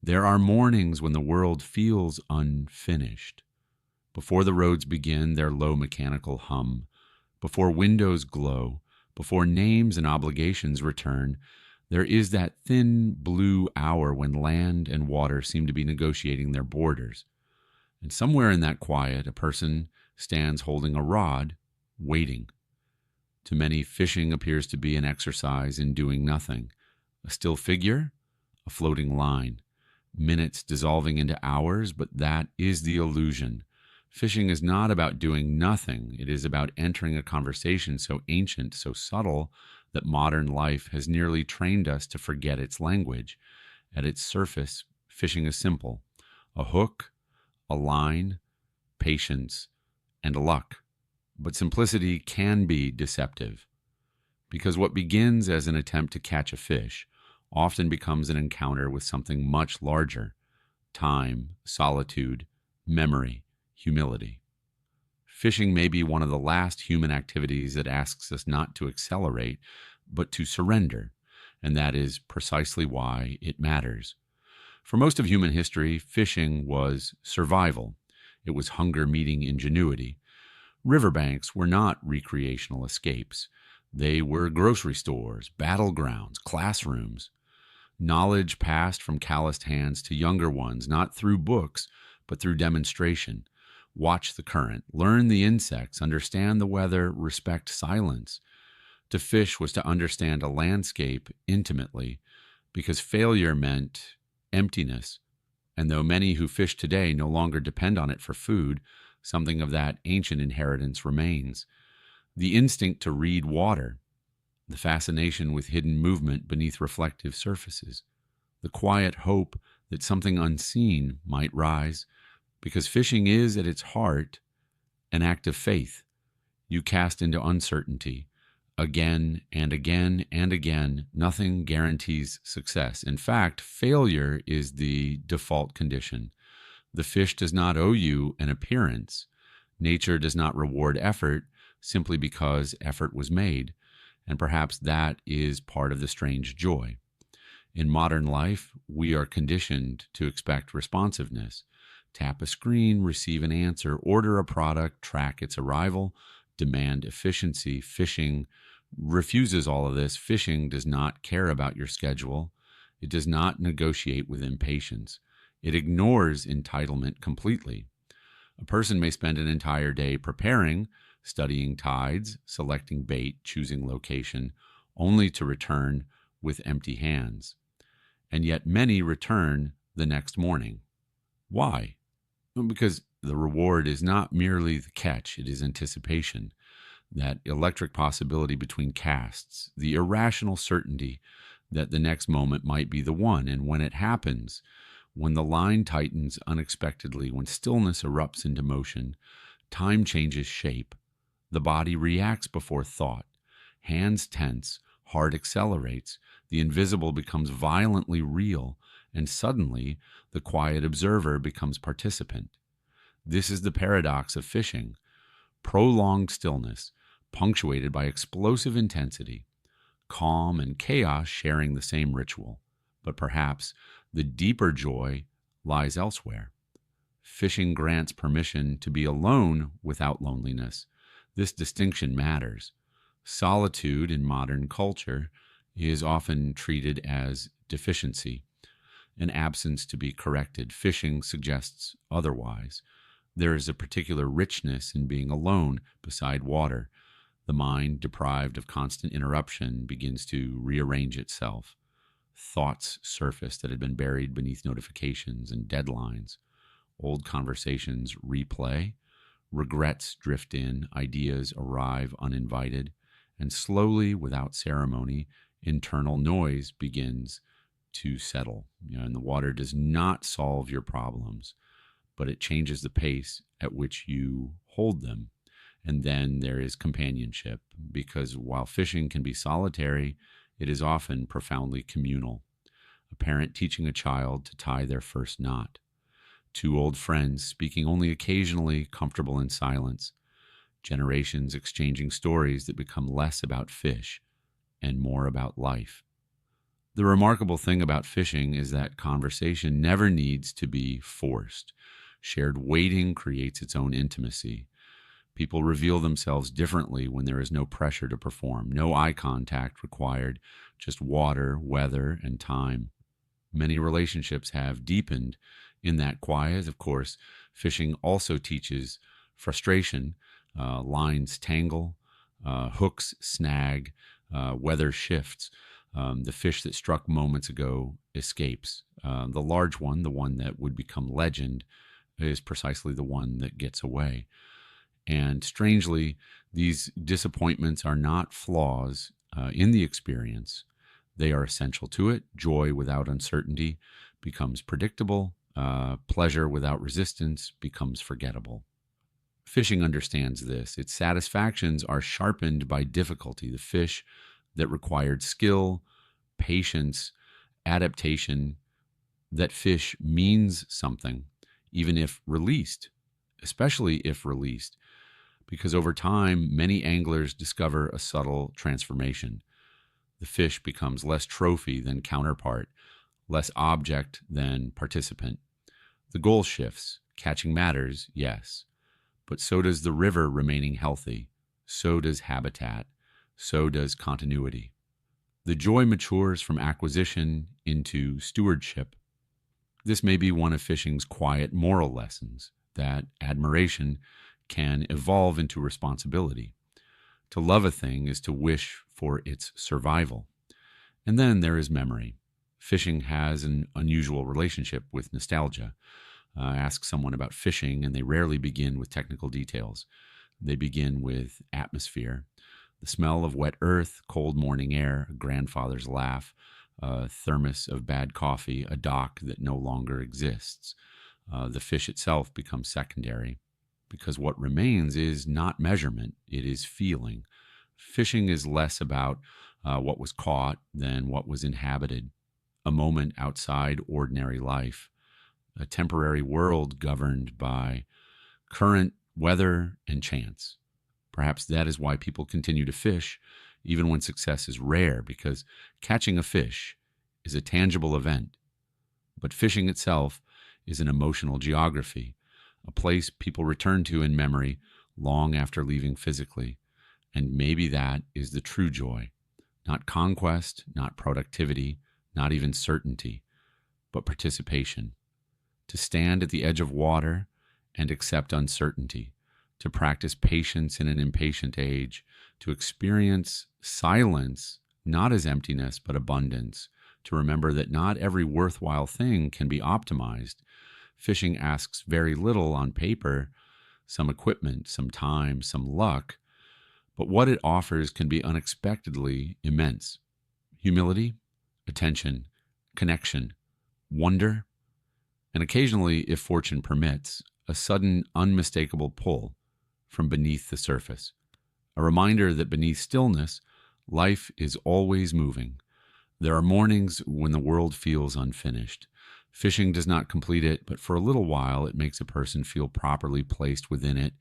There are mornings when the world feels unfinished. Before the roads begin their low mechanical hum, before windows glow, before names and obligations return, there is that thin blue hour when land and water seem to be negotiating their borders. And somewhere in that quiet, a person stands holding a rod, waiting. To many, fishing appears to be an exercise in doing nothing. A still figure, a floating line. Minutes dissolving into hours, but that is the illusion. Fishing is not about doing nothing. It is about entering a conversation so ancient, so subtle, that modern life has nearly trained us to forget its language. At its surface, fishing is simple. A hook, a line, patience, and a luck. But simplicity can be deceptive, because what begins as an attempt to catch a fish often becomes an encounter with something much larger: time, solitude, memory, humility. Fishing may be one of the last human activities that asks us not to accelerate, but to surrender, and that is precisely why it matters. For most of human history, fishing was survival. It was hunger meeting ingenuity. Riverbanks were not recreational escapes. They were grocery stores, battlegrounds, classrooms. Knowledge passed from calloused hands to younger ones, not through books, but through demonstration. Watch the current, learn the insects, understand the weather, respect silence. To fish was to understand a landscape intimately, because failure meant emptiness. And though many who fish today no longer depend on it for food, something of that ancient inheritance remains. The instinct to read water, the fascination with hidden movement beneath reflective surfaces, the quiet hope that something unseen might rise, because fishing is, at its heart, an act of faith. You cast into uncertainty. Again and again and again, nothing guarantees success. In fact, failure is the default condition. The fish does not owe you an appearance. Nature does not reward effort simply because effort was made. And perhaps that is part of the strange joy. In modern life, we are conditioned to expect responsiveness. Tap a screen, receive an answer, order a product, track its arrival, demand efficiency. Fishing refuses all of this. Fishing does not care about your schedule. It does not negotiate with impatience. It ignores entitlement completely. A person may spend an entire day preparing, studying tides, selecting bait, choosing location, only to return with empty hands. And yet many return the next morning. Why? Well, because the reward is not merely the catch, it is anticipation. That electric possibility between casts, the irrational certainty that the next moment might be the one. And when it happens, when the line tightens unexpectedly, when stillness erupts into motion, time changes shape. The body reacts before thought. Hands tense, heart accelerates. The invisible becomes violently real, and suddenly the quiet observer becomes participant. This is the paradox of fishing. Prolonged stillness, punctuated by explosive intensity. Calm and chaos sharing the same ritual. But perhaps the deeper joy lies elsewhere. Fishing grants permission to be alone without loneliness. This distinction matters. Solitude in modern culture is often treated as deficiency, an absence to be corrected. Fishing suggests otherwise. There is a particular richness in being alone beside water. The mind, deprived of constant interruption, begins to rearrange itself. Thoughts surface that had been buried beneath notifications and deadlines. Old conversations replay. Regrets drift in, ideas arrive uninvited, and slowly, without ceremony, internal noise begins to settle. And the water does not solve your problems, but it changes the pace at which you hold them. And then there is companionship, because while fishing can be solitary, it is often profoundly communal. A parent teaching a child to tie their first knot. Two old friends speaking only occasionally, comfortable in silence. Generations exchanging stories that become less about fish and more about life. The remarkable thing about fishing is that conversation never needs to be forced. Shared waiting creates its own intimacy. People reveal themselves differently when there is no pressure to perform, no eye contact required, just water, weather, and time. Many relationships have deepened in that quiet. Of course, fishing also teaches frustration. Lines tangle, hooks snag, weather shifts. The fish that struck moments ago escapes. The large one, the one that would become legend, is precisely the one that gets away. And strangely, these disappointments are not flaws in the experience. They are essential to it. Joy without uncertainty becomes predictable. Pleasure without resistance becomes forgettable. Fishing understands this. Its satisfactions are sharpened by difficulty. The fish that required skill, patience, adaptation, that fish means something, even if released, especially if released, because over time, many anglers discover a subtle transformation. The fish becomes less trophy than counterpart, less object than participant. The goal shifts. Catching matters, yes, but so does the river remaining healthy. So does habitat. So does continuity. The joy matures from acquisition into stewardship. This may be one of fishing's quiet moral lessons, that admiration can evolve into responsibility. To love a thing is to wish for its survival. And then there is memory. Fishing has an unusual relationship with nostalgia. Ask someone about fishing, and they rarely begin with technical details. They begin with atmosphere. The smell of wet earth, cold morning air, a grandfather's laugh, a thermos of bad coffee, a dock that no longer exists. The fish itself becomes secondary, because what remains is not measurement, it is feeling. Fishing is less about what was caught than what was inhabited, a moment outside ordinary life, a temporary world governed by current, weather, and chance. Perhaps that is why people continue to fish, even when success is rare, because catching a fish is a tangible event. But fishing itself is an emotional geography, a place people return to in memory long after leaving physically. And maybe that is the true joy. Not conquest, not productivity, not even certainty, but participation. To stand at the edge of water and accept uncertainty, to practice patience in an impatient age, to experience silence not as emptiness but abundance, to remember that not every worthwhile thing can be optimized. Fishing asks very little on paper, some equipment, some time, some luck, but what it offers can be unexpectedly immense. Humility, attention, connection, wonder, and occasionally, if fortune permits, a sudden unmistakable pull from beneath the surface. A reminder that beneath stillness, life is always moving. There are mornings when the world feels unfinished. Fishing does not complete it, but for a little while it makes a person feel properly placed within it,